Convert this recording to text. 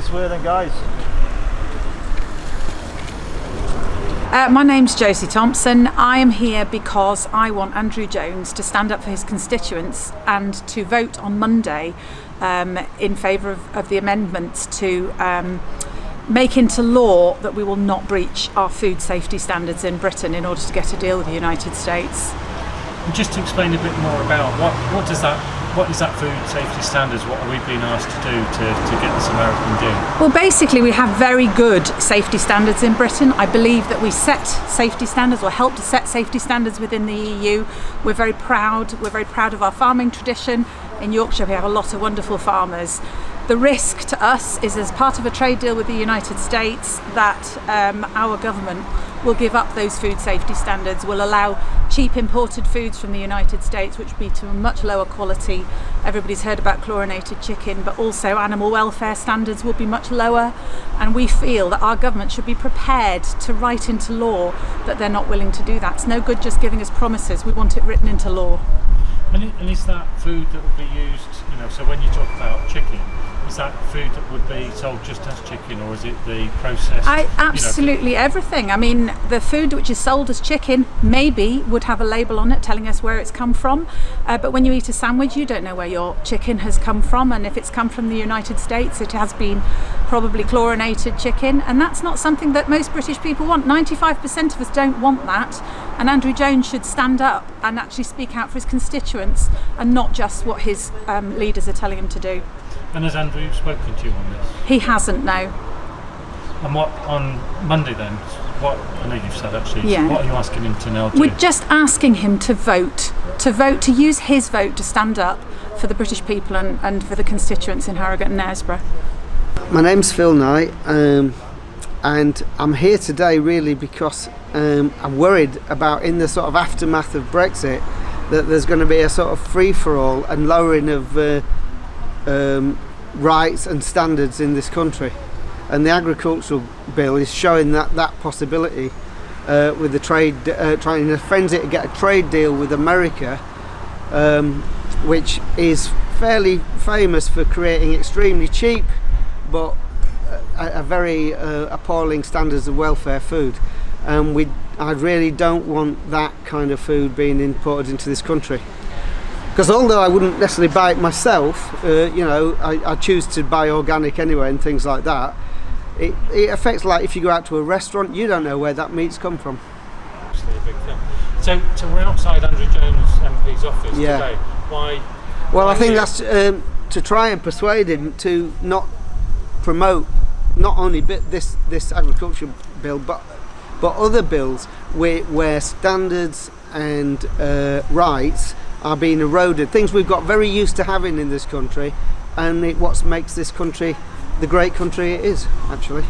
this way then, guys. My name's Josie Thompson. I am here because I want Andrew Jones to stand up for his constituents and to vote on Monday in favour of the amendments to make into law that we will not breach our food safety standards in Britain in order to get a deal with the United States. And just to explain a bit more about what is that food safety standards? What are we being asked to do to get this American deal? Well, basically we have very good safety standards in Britain. I believe that we set safety standards or help to set safety standards within the EU. We're very proud of our farming tradition. In Yorkshire we have a lot of wonderful farmers. The risk to us is, as part of a trade deal with the United States, that our government will give up those food safety standards, will allow cheap imported foods from the United States, which will be to a much lower quality. Everybody's heard about chlorinated chicken, but also animal welfare standards will be much lower. And we feel that our government should be prepared to write into law that they're not willing to do that. It's no good just giving us promises. We want it written into law. And is that food that will be used, so when you talk about chicken, is that food that would be sold just as chicken, or is it the processed? Absolutely everything. I mean, the food which is sold as chicken maybe would have a label on it telling us where it's come from, but when you eat a sandwich you don't know where your chicken has come from, and if it's come from the United States it has been probably chlorinated chicken, and that's not something that most British people want. 95% of us don't want that, and Andrew Jones should stand up and actually speak out for his constituents and not just what his leaders are telling him to do. And has Andrew spoken to you on this? He hasn't, no. And what on Monday then? I know you've said actually. Yeah. What are you asking him to now do? We're just asking him to use his vote to stand up for the British people and for the constituents in Harrogate and Knaresborough. My name's Phil Knight, and I'm here today really because I'm worried about, in the sort of aftermath of Brexit, that there's going to be a sort of free-for-all and lowering of rights and standards in this country, and the agricultural bill is showing that possibility with the trade, trying in a frenzy to get a trade deal with America, which is fairly famous for creating extremely cheap but a very appalling standards of welfare food, and I really don't want that kind of food being imported into this country. Because although I wouldn't necessarily buy it myself, I choose to buy organic anyway and things like that. It affects, like, if you go out to a restaurant, you don't know where that meat's come from. Actually, a big thing. So we're outside Andrew Jones MP's office today. Why? Well, I think that's to try and persuade him to not promote not only this agriculture bill, but other bills where standards and rights are being eroded, things we've got very used to having in this country, and what makes this country the great country it is, actually.